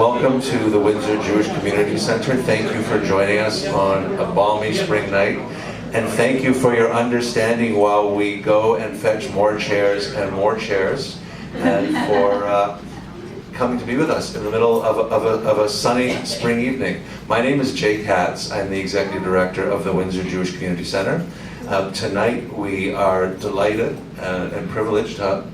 welcome to the Windsor Jewish Community Center. Thank you for joining us on a balmy spring night. And thank you for your understanding while we go and fetch more chairs, and for coming to be with us in the middle of a sunny spring evening. My name is Jay Katz. I'm the Executive Director of the Windsor Jewish Community Center. Tonight we are delighted and privileged to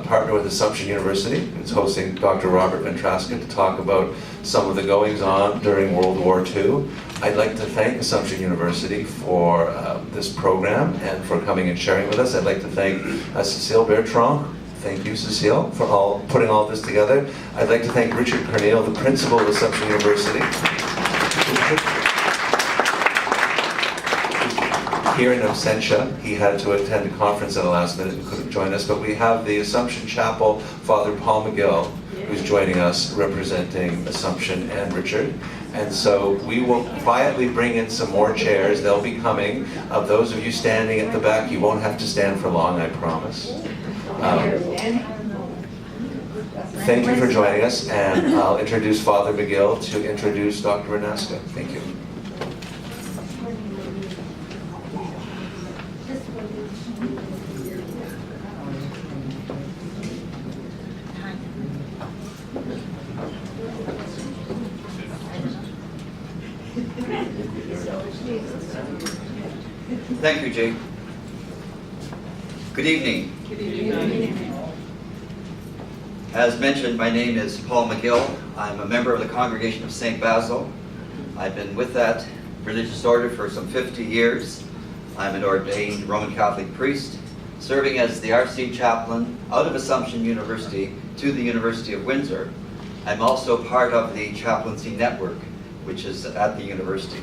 partner with Assumption University. It's hosting Dr. Robert Ventresca to talk about some of the goings-on during World War II. I'd like to thank Assumption University for this program and for coming and sharing with us. I'd like to thank Cecile Bertrand. Thank you, Cecile, for putting all this together. I'd like to thank Richard Cornell, the principal of Assumption University. Here in absentia, he had to attend a conference at the last minute and couldn't join us, but we have the Assumption Chapel, Father Paul McGill, who's joining us representing Assumption and Richard. And so we will quietly bring in some more chairs. They'll be coming. Those of you standing at the back, you won't have to stand for long, I promise. Thank you for joining us, and I'll introduce Father McGill to introduce Dr. Ventresca. Thank you. Thank you, Jay. Good evening. Good evening. As mentioned, my name is Paul McGill. I'm a member of the Congregation of St. Basil. I've been with that religious order for some 50 years. I'm an ordained Roman Catholic priest, serving as the RC chaplain out of Assumption University to the University of Windsor. I'm also part of the chaplaincy network, which is at the university.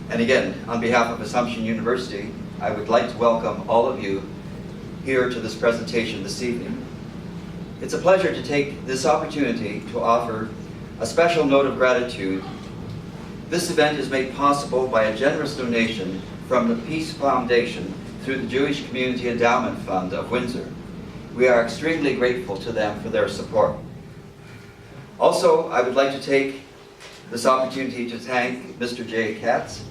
And again, on behalf of Assumption University, I would like to welcome all of you here to this presentation this evening. It's a pleasure to take this opportunity to offer a special note of gratitude. This event is made possible by a generous donation from the Peace Foundation through the Jewish Community Endowment Fund of Windsor. We are extremely grateful to them for their support. Also, I would like to take this opportunity to thank Mr. Jay Katz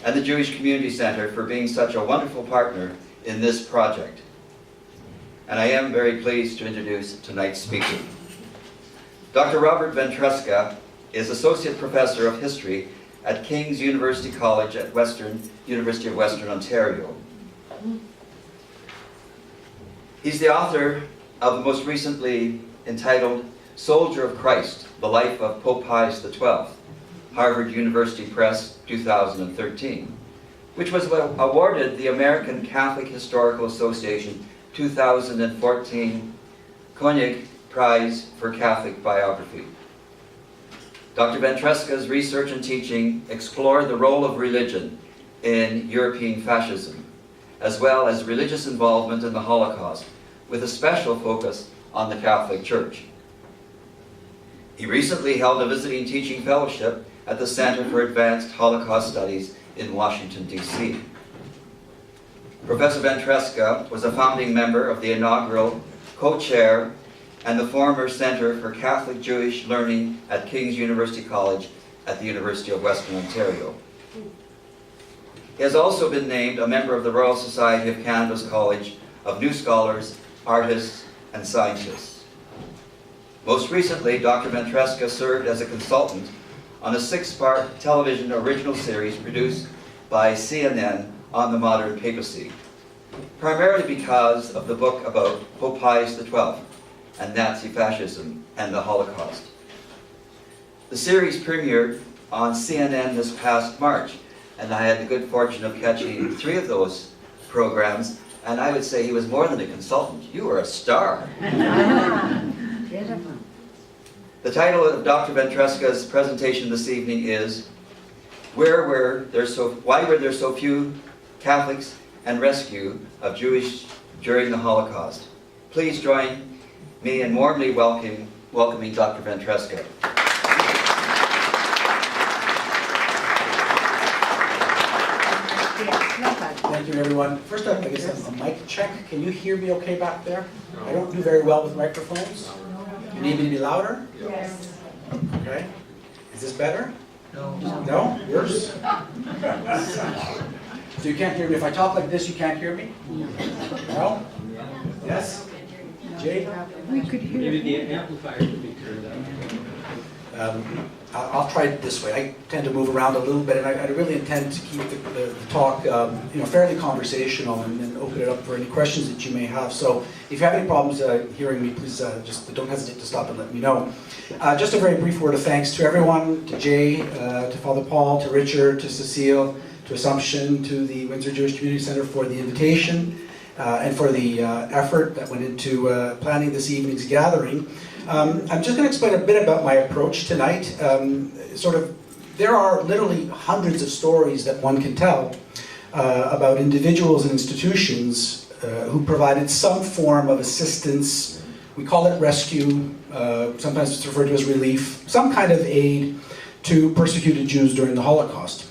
and the Jewish Community Center for being such a wonderful partner in this project. And I am very pleased to introduce tonight's speaker. Dr. Robert Ventresca is Associate Professor of History at King's University College at University of Western Ontario. He's the author of the most recently entitled Soldier of Christ, The Life of Pope Pius XII, Harvard University Press, 2013, which was awarded the American Catholic Historical Association 2014 Koenig Prize for Catholic Biography. Dr. Ventresca's research and teaching explore the role of religion in European fascism, as well as religious involvement in the Holocaust, with a special focus on the Catholic Church. He recently held a visiting teaching fellowship at the Center for Advanced Holocaust Studies in Washington, D.C. Professor Ventresca was a founding member of the inaugural co-chair and the former Center for Catholic Jewish Learning at King's University College at the University of Western Ontario. He has also been named a member of the Royal Society of Canada's College of New Scholars, Artists, and Scientists. Most recently, Dr. Ventresca served as a consultant on a 6-part television original series produced by CNN on the modern papacy, primarily because of the book about Pope Pius XII and Nazi fascism and the Holocaust. The series premiered on CNN this past March, and I had the good fortune of catching 3 of those programs, and I would say he was more than a consultant. You were a star. The title of Dr. Ventresca's presentation this evening is Why Were There So Few Catholics and Rescue of Jewish During the Holocaust? Please join me in warmly welcoming Dr. Ventresca. Thank you, everyone. First up, I guess a mic check. Can you hear me okay back there? I don't do very well with microphones. You need me to be louder? Yes. Okay. Is this better? No. No? Worse? So you can't hear me. If I talk like this, you can't hear me? No? Yes? Jay? We could hear. Maybe the amplifier could be turned up. I'll try it this way. I tend to move around a little bit, and I really intend to keep the talk fairly conversational and then open it up for any questions that you may have. So if you have any problems hearing me, please just don't hesitate to stop and let me know. Just a very brief word of thanks to everyone, to Jay, to Father Paul, to Richard, to Cecile, to Assumption, to the Windsor Jewish Community Center for the invitation and for the effort that went into planning this evening's gathering. I'm just going to explain a bit about my approach tonight. There are literally hundreds of stories that one can tell about individuals and institutions who provided some form of assistance. We call it rescue, sometimes it's referred to as relief, some kind of aid to persecuted Jews during the Holocaust.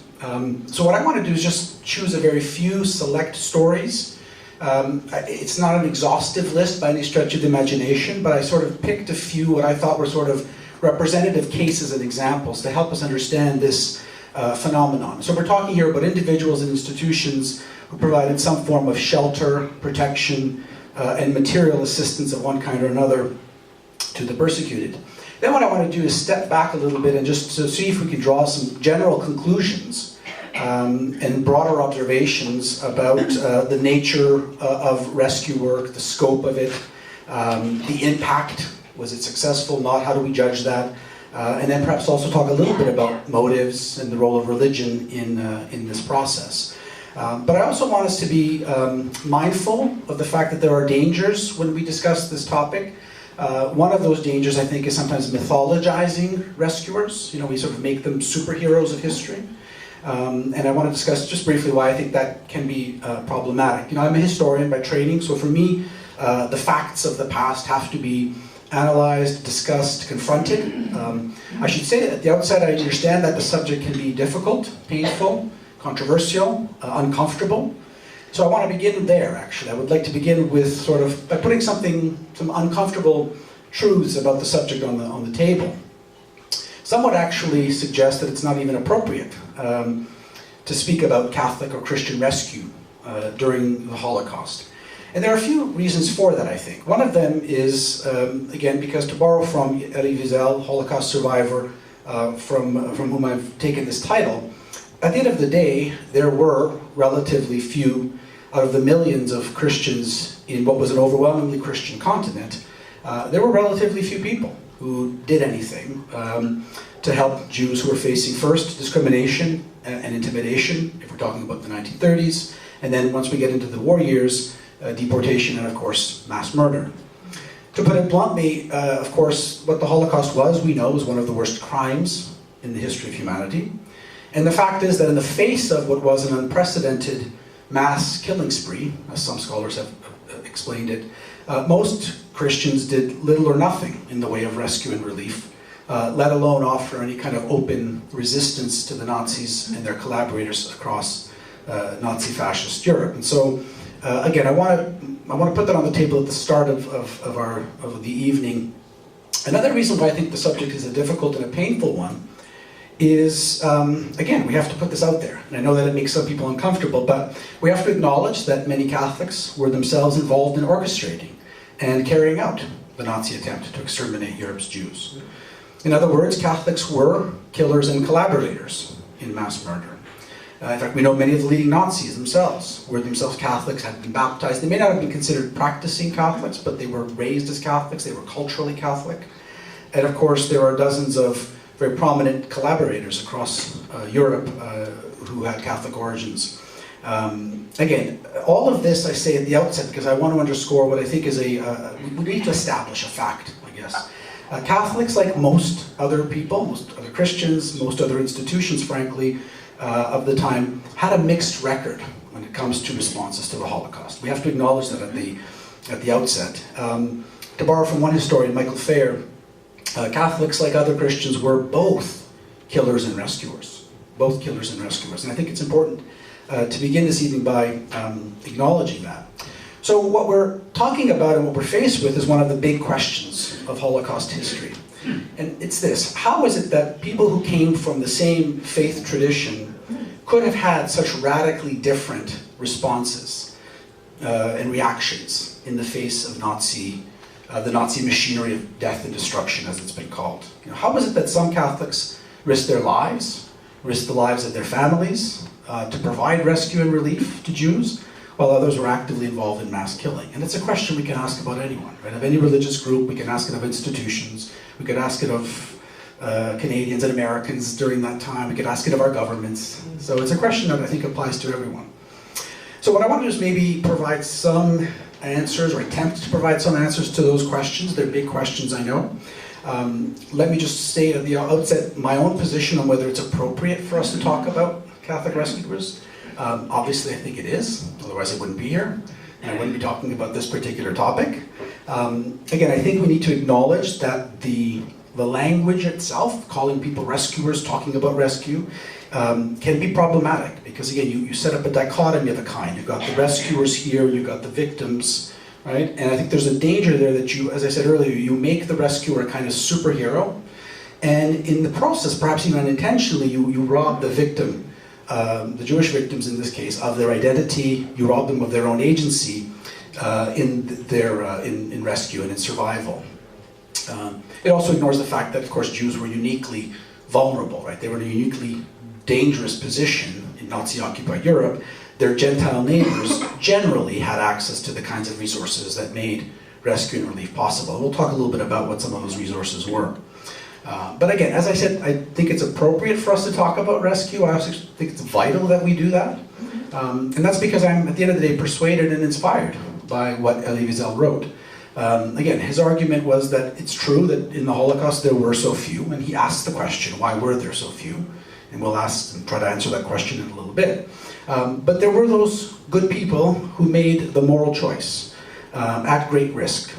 So what I want to do is just choose a very few select stories. It's not an exhaustive list by any stretch of the imagination, but I sort of picked a few what I thought were sort of representative cases and examples to help us understand this phenomenon. So we're talking here about individuals and institutions who provided some form of shelter, protection, and material assistance of one kind or another to the persecuted. Then what I want to do is step back a little bit and just to see if we can draw some general conclusions and broader observations about the nature of rescue work, the scope of it, the impact. Was it successful, not? How do we judge that? And then perhaps also talk a little bit about motives and the role of religion in this process. But I also want us to be mindful of the fact that there are dangers when we discuss this topic. One of those dangers, I think, is sometimes mythologizing rescuers. We sort of make them superheroes of history. And I want to discuss just briefly why I think that can be problematic. I'm a historian by training, so for me, the facts of the past have to be analyzed, discussed, confronted. I should say that at the outset, I understand that the subject can be difficult, painful, controversial, uncomfortable. So I want to begin there, actually. I would like to begin with by putting some uncomfortable truths about the subject on the table. Some would actually suggest that it's not even appropriate to speak about Catholic or Christian rescue during the Holocaust. And there are a few reasons for that, I think. One of them is, again, because to borrow from Elie Wiesel, Holocaust survivor, from whom I've taken this title, at the end of the day, there were relatively few out of the millions of Christians in what was an overwhelmingly Christian continent. There were relatively few people who did anything to help Jews who were facing first discrimination and intimidation, if we're talking about the 1930s, and then once we get into the war years, deportation and of course mass murder. To put it bluntly, of course, what the Holocaust was, we know, was one of the worst crimes in the history of humanity. And the fact is that in the face of what was an unprecedented mass killing spree, as some scholars have explained it, most Christians did little or nothing in the way of rescue and relief, let alone offer any kind of open resistance to the Nazis and their collaborators across Nazi fascist Europe. And so, again, I want to put that on the table at the start of the evening. Another reason why I think the subject is a difficult and a painful one is, again, we have to put this out there. And I know that it makes some people uncomfortable, but we have to acknowledge that many Catholics were themselves involved in orchestrating and carrying out the Nazi attempt to exterminate Europe's Jews. In other words, Catholics were killers and collaborators in mass murder. In fact, we know many of the leading Nazis themselves were themselves Catholics, had been baptized. They may not have been considered practicing Catholics, but they were raised as Catholics, they were culturally Catholic. And of course, there are dozens of very prominent collaborators across Europe who had Catholic origins. Again, all of this I say at the outset because I want to underscore what I think is we need to establish a fact, I guess. Catholics, like most other people, most other Christians, most other institutions, frankly, of the time, had a mixed record when it comes to responses to the Holocaust. We have to acknowledge that at the outset. To borrow from one historian, Michael Fair, Catholics, like other Christians, were both killers and rescuers. Both killers and rescuers. And I think it's important to begin this evening by acknowledging that. So what we're talking about and what we're faced with is one of the big questions of Holocaust history. And it's this: how is it that people who came from the same faith tradition could have had such radically different responses and reactions in the face of the Nazi machinery of death and destruction, as it's been called? How is it that some Catholics risked their lives, risked the lives of their families to provide rescue and relief to Jews, while others were actively involved in mass killing? And it's a question we can ask about anyone, right? Of any religious group. We can ask it of institutions. We could ask it of Canadians and Americans during that time. We could ask it of our governments. So it's a question that I think applies to everyone. So what I want to do is maybe provide some answers, or attempt to provide some answers to those questions. They're big questions, I know. Let me just state at the outset my own position on whether it's appropriate for us to talk about Catholic rescuers. Obviously, I think it is. Otherwise, I wouldn't be here, and I wouldn't be talking about this particular topic. Again, I think we need to acknowledge that the language itself, calling people rescuers, talking about rescue, can be problematic, because again, you set up a dichotomy of a kind. You've got the rescuers here, you've got the victims, right? And I think there's a danger there that you, as I said earlier, you make the rescuer a kind of superhero, and in the process, perhaps even unintentionally, you rob the victim, the Jewish victims in this case, of their identity. You rob them of their own agency in rescue and in survival. It also ignores the fact that, of course, Jews were uniquely vulnerable, right? They were in a uniquely dangerous position in Nazi-occupied Europe. Their Gentile neighbors generally had access to the kinds of resources that made rescue and relief possible. We'll talk a little bit about what some of those resources were. But again, as I said, I think it's appropriate for us to talk about rescue. I also think it's vital that we do that. And that's because I'm, at the end of the day, persuaded and inspired by what Elie Wiesel wrote. Again, his argument was that it's true that in the Holocaust there were so few, and he asked the question, why were there so few? And we'll ask and try to answer that question in a little bit. But there were those good people who made the moral choice at great risk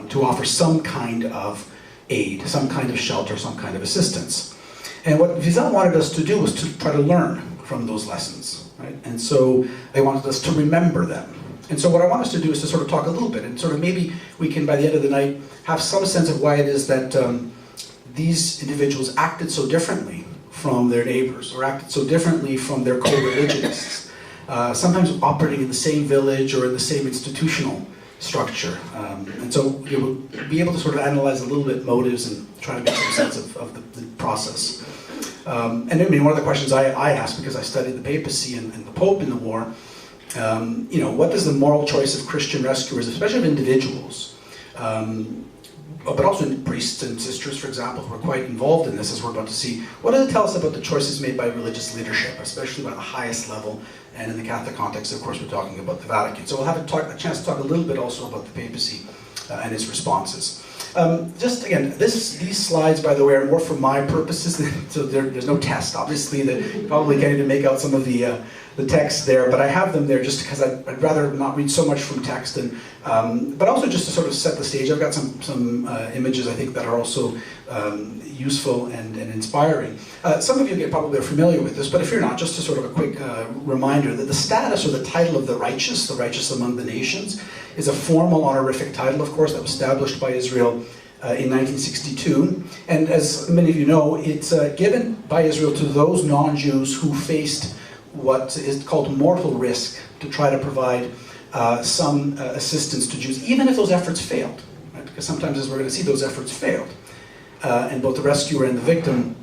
to offer some kind of aid, some kind of shelter, some kind of assistance. And what Wiesel wanted us to do was to try to learn from those lessons, right? And so they wanted us to remember them. And so what I want us to do is to sort of talk a little bit, and sort of maybe we can, by the end of the night, have some sense of why it is that these individuals acted so differently from their neighbors, or acted so differently from their co-religionists, sometimes operating in the same village or in the same institutional structure. And so we'll be able to sort of analyze a little bit motives and try to make some sense of the process. And I mean, one of the questions I asked, because I studied the papacy and the Pope in the war, what does the moral choice of Christian rescuers, especially of individuals, but also in priests and sisters, for example, who are quite involved in this, as we're about to see, what does it tell us about the choices made by religious leadership, especially by the highest level? And in the Catholic context, of course, we're talking about the Vatican. So we'll have a chance to talk a little bit also about the papacy and its responses. Just again, these slides, by the way, are more for my purposes, so there's no test. Obviously, you probably can't even make out some of the text there, but I have them there just because I'd rather not read so much from text, but also just to sort of set the stage. I've got some images I think that are also useful and inspiring. Some of you probably are familiar with this, but if you're not, just a sort of a quick reminder that the status or the title of the righteous among the nations, is a formal honorific title, of course, that was established by Israel in 1962. And as many of you know, it's given by Israel to those non-Jews who faced what is called mortal risk to try to provide some assistance to Jews, even if those efforts failed. Right? Because sometimes, as we're going to see, those efforts failed. And both the rescuer and the victim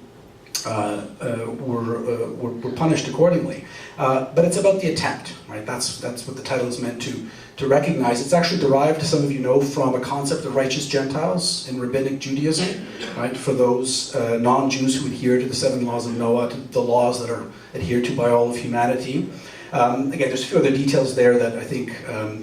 were punished accordingly. But it's about the attempt, right? That's what the title is meant to recognize. It's actually derived, as some of you know, from a concept of righteous Gentiles in rabbinic Judaism, right? For those non-Jews who adhere to the 7 laws of Noah, to the laws that are adhered to by all of humanity. Again, there's a few other details there that I think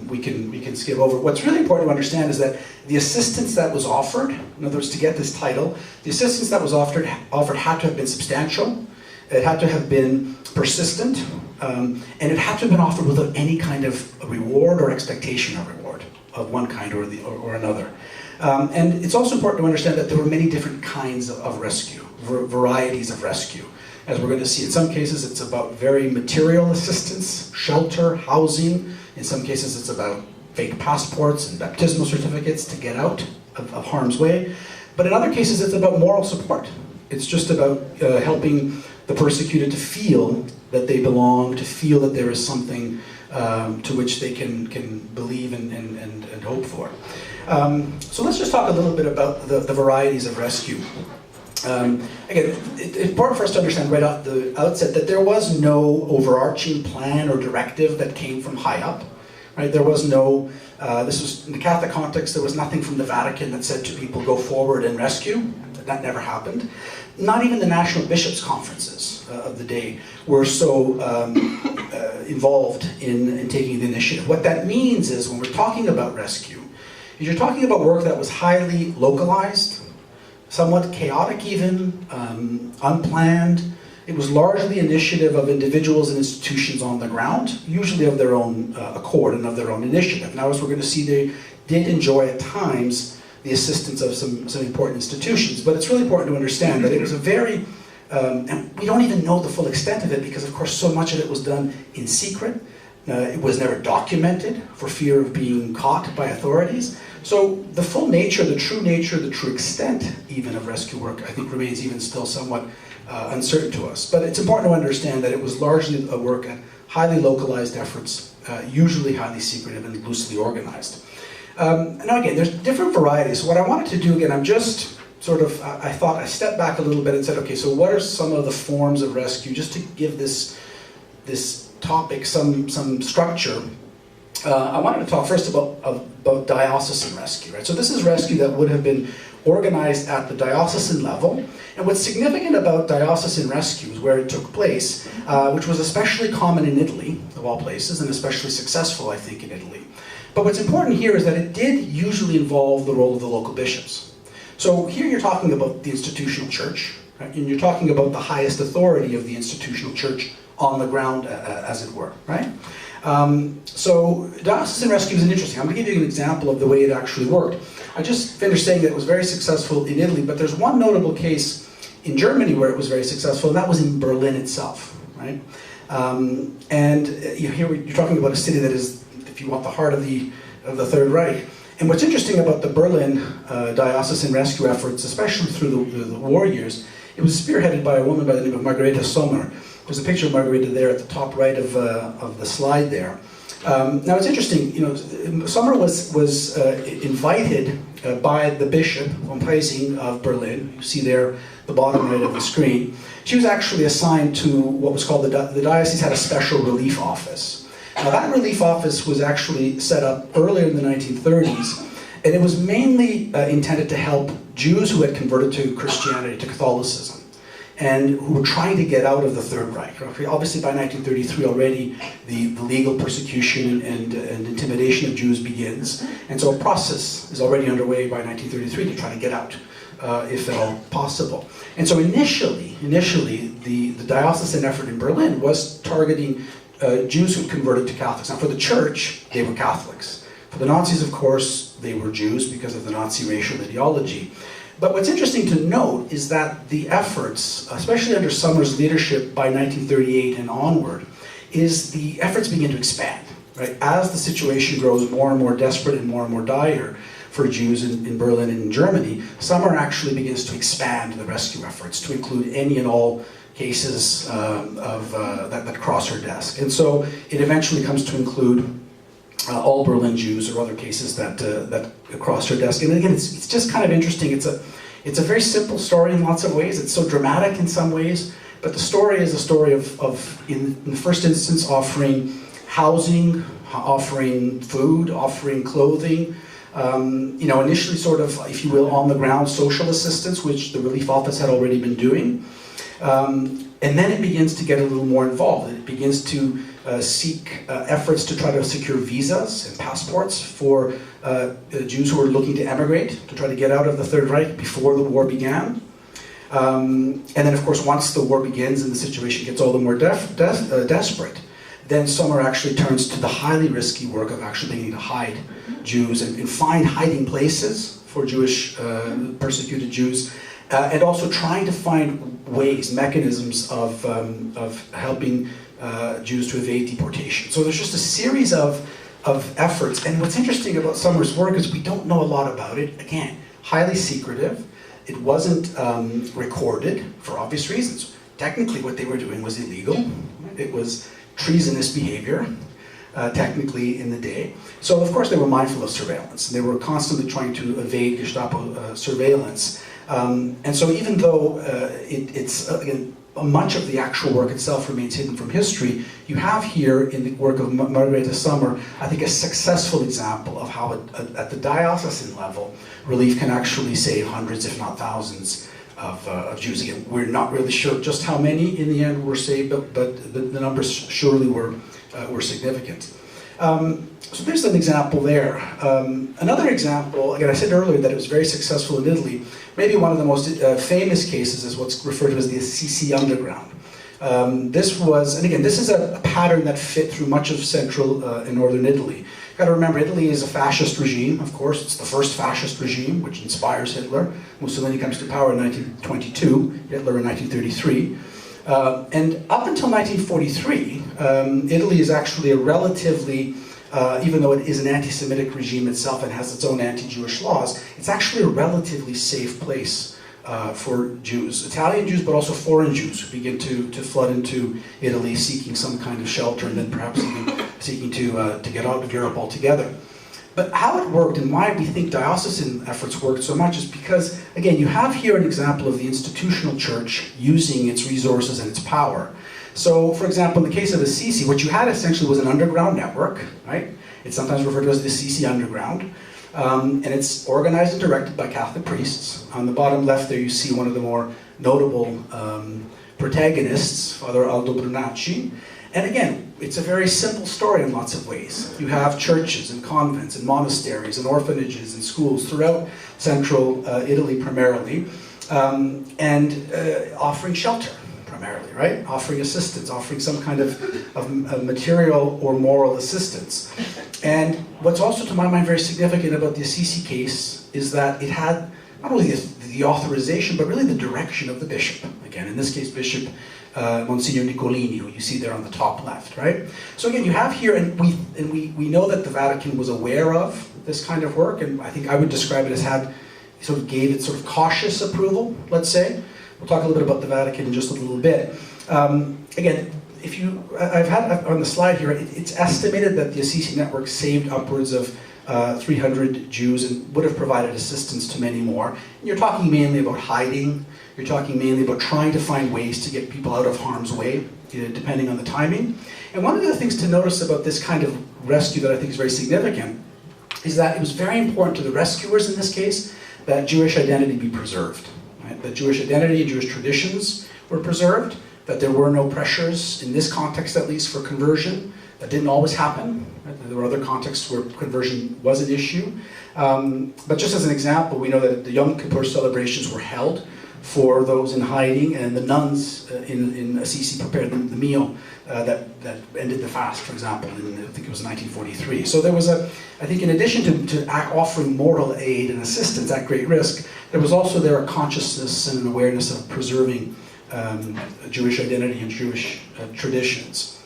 we can skip over. What's really important to understand is that the assistance that was offered, in other words, to get this title, the assistance that was offered had to have been substantial, it had to have been persistent, and it had to have been offered without any kind of reward or expectation of reward of one kind or another. And it's also important to understand that there were many different kinds of rescue, varieties of rescue. As we're going to see, in some cases it's about very material assistance, shelter, housing. In some cases it's about fake passports and baptismal certificates to get out of harm's way. But in other cases, it's about moral support. It's just about helping the persecuted to feel that they belong, to feel that there is something to which they can believe and hope for. So let's just talk a little bit about the varieties of rescue. Again, it's important for us to understand right at the outset that there was no overarching plan or directive that came from high up. Right? There was no, this was in the Catholic context, there was nothing from the Vatican that said to people, go forward and rescue. That never happened. Not even the national bishops' conferences of the day were so involved in taking the initiative. What that means is when we're talking about rescue, is you're talking about work that was highly localized, somewhat chaotic even, unplanned. It was largely initiative of individuals and institutions on the ground, usually of their own accord and of their own initiative. Now, as we're going to see, they did enjoy at times the assistance of some important institutions, but it's really important to understand that it was a very, and we don't even know the full extent of it because of course so much of it was done in secret. It was never documented for fear of being caught by authorities. So the full nature, the true extent even of rescue work, I think remains even still somewhat uncertain to us. But it's important to understand that it was largely a work at highly localized efforts, usually highly secretive and loosely organized. Now again, there's different varieties. So what I wanted to do again, I'm just sort of, I thought I stepped back a little bit and said, okay, so what are some of the forms of rescue, just to give this topic some structure. I wanted to talk first about diocesan rescue, right? So this is rescue that would have been organized at the diocesan level. And what's significant about diocesan rescues, where it took place, which was especially common in Italy, of all places, and especially successful, I think, in Italy. But what's important here is that it did usually involve the role of the local bishops. So here you're talking about the institutional church, right? And you're talking about the highest authority of the institutional church on the ground, as it were, right? So diocesan rescue is interesting. I'm going to give you an example of the way it actually worked. I just finished saying that it was very successful in Italy, but there's one notable case in Germany where it was very successful, and that was in Berlin itself, right? And here you're talking about a city that is, if you want, the heart of the Third Reich. And what's interesting about the Berlin diocesan rescue efforts, especially through the war years, it was spearheaded by a woman by the name of Margareta Sommer. There's a picture of Margareta there at the top right of the slide there. Now it's interesting, Sommer was invited by the Bishop von Preysing of Berlin. You see there the bottom right of the screen. She was actually assigned to what was called the diocese had a special relief office. Now that relief office was actually set up earlier in the 1930s, and it was mainly intended to help Jews who had converted to Christianity, to Catholicism, and who were trying to get out of the Third Reich. Obviously by 1933 already the legal persecution and intimidation of Jews begins, and so a process is already underway by 1933 to try to get out, if at all possible. And so initially the diocesan effort in Berlin was targeting Jews who converted to Catholics. Now for the church, they were Catholics. For the Nazis, of course, they were Jews because of the Nazi racial ideology. But what's interesting to note is that the efforts, especially under Sommer's leadership by 1938 and onward, is the efforts begin to expand, right? As the situation grows more and more desperate and more dire for Jews in Berlin and in Germany, Sommer actually begins to expand the rescue efforts to include any and all cases that cross her desk. And so it eventually comes to include all Berlin Jews or other cases that crossed her desk. And again, it's just kind of interesting. It's a very simple story in lots of ways. It's so dramatic in some ways, but the story is a story of in the first instance, offering housing, offering food, offering clothing, initially sort of, if you will, on the ground social assistance, which the relief office had already been doing. And then it begins to get a little more involved. It begins to seek efforts to try to secure visas and passports for Jews who are looking to emigrate, to try to get out of the Third Reich before the war began. And then, of course, once the war begins and the situation gets all the more desperate, then Sommer actually turns to the highly risky work of actually beginning to hide Jews and find hiding places for Jewish persecuted Jews, and also trying to find ways, mechanisms of helping Jews to evade deportation. So there's just a series of of efforts. And what's interesting about Summer's work is we don't know a lot about it. Again, highly secretive. It wasn't recorded for obvious reasons. Technically, what they were doing was illegal. It was treasonous behavior, technically, in the day. So, of course, they were mindful of surveillance. They were constantly trying to evade Gestapo surveillance. And so even though it's, again, much of the actual work itself remains hidden from history, you have here in the work of Margareta Sommer, I think, a successful example of how at the diocesan level, relief can actually save hundreds, if not thousands, of Jews. Again, we're not really sure just how many in the end were saved, but the numbers surely were significant. So there's an example there. Another example, again, I said earlier that it was very successful in Italy. Maybe one of the most famous cases is what's referred to as the Assisi Underground. This was, and again, this is a pattern that fit through much of central and northern Italy. You've got to remember, Italy is a fascist regime, of course. It's the first fascist regime, which inspires Hitler. Mussolini comes to power in 1922, Hitler in 1933. And up until 1943, Italy is actually a relatively, even though it is an anti-Semitic regime itself and has its own anti-Jewish laws, it's actually a relatively safe place for Jews. Italian Jews, but also foreign Jews who begin to flood into Italy seeking some kind of shelter and then perhaps even seeking to get out of Europe altogether. But how it worked and why we think diocesan efforts worked so much is because, again, you have here an example of the institutional church using its resources and its power. So, for example, in the case of Assisi, what you had essentially was an underground network, right? It's sometimes referred to as the Assisi Underground. And it's organized and directed by Catholic priests. On the bottom left there you see one of the more notable protagonists, Father Aldo Brunacci. And again, it's a very simple story in lots of ways. You have churches and convents and monasteries and orphanages and schools throughout central Italy primarily, and offering shelter primarily, right? Offering assistance, offering some kind of material or moral assistance. And what's also, to my mind, very significant about the Assisi case is that it had not only the authorization, but really the direction of the bishop. Again, in this case, Bishop Monsignor Nicolini, who you see there on the top left, right? So again, you have here, and we know that the Vatican was aware of this kind of work, and I think I would describe it as gave it sort of cautious approval, let's say. We'll talk a little bit about the Vatican in just a little bit. Again, I've had on the slide here, it's estimated that the Assisi network saved upwards of 300 Jews and would have provided assistance to many more. And you're talking mainly about hiding. You're talking mainly about trying to find ways to get people out of harm's way, depending on the timing. And one of the things to notice about this kind of rescue that I think is very significant is that it was very important to the rescuers in this case that Jewish identity be preserved. Right? That Jewish identity and Jewish traditions were preserved, that there were no pressures, in this context at least, for conversion. That didn't always happen. Right? There were other contexts where conversion was an issue. But just as an example, we know that the Yom Kippur celebrations were held for those in hiding, and the nuns in Assisi prepared the meal that ended the fast, for example, in I think it was 1943. So there was I think in addition to offering moral aid and assistance at great risk, there was also there a consciousness and an awareness of preserving Jewish identity and Jewish traditions.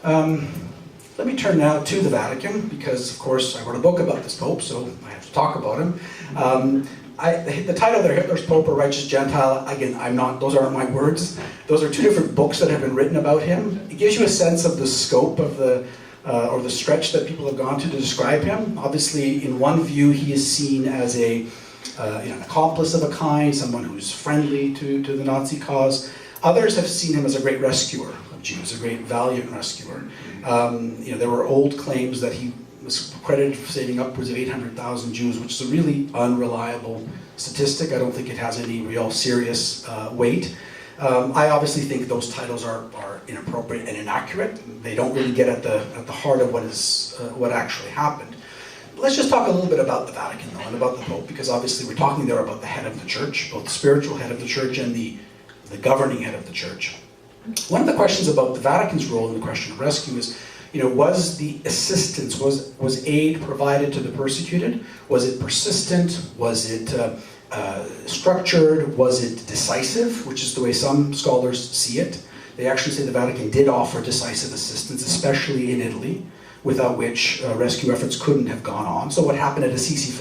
Let me turn now to the Vatican, because of course I wrote a book about this Pope, so I have to talk about him. The title there, Hitler's Pope or Righteous Gentile, again, those aren't my words. Those are two different books that have been written about him. It gives you a sense of the scope of or the stretch that people have gone to describe him. Obviously, in one view, he is seen as an accomplice of a kind, someone who's friendly to the Nazi cause. Others have seen him as a great rescuer of Jews, a great valiant rescuer. There were old claims that he was credited for saving upwards of 800,000 Jews, which is a really unreliable statistic. I don't think it has any real serious weight. I obviously think those titles are inappropriate and inaccurate. They don't really get at the heart of what actually happened. But let's just talk a little bit about the Vatican, though, and about the Pope, because obviously we're talking there about the head of the Church, both the spiritual head of the Church and the governing head of the Church. One of the questions about the Vatican's role in the question of rescue is, was the assistance, was aid provided to the persecuted? Was it persistent? Was it structured? Was it decisive? Which is the way some scholars see it. They actually say the Vatican did offer decisive assistance, especially in Italy, without which rescue efforts couldn't have gone on. So what happened at Assisi, for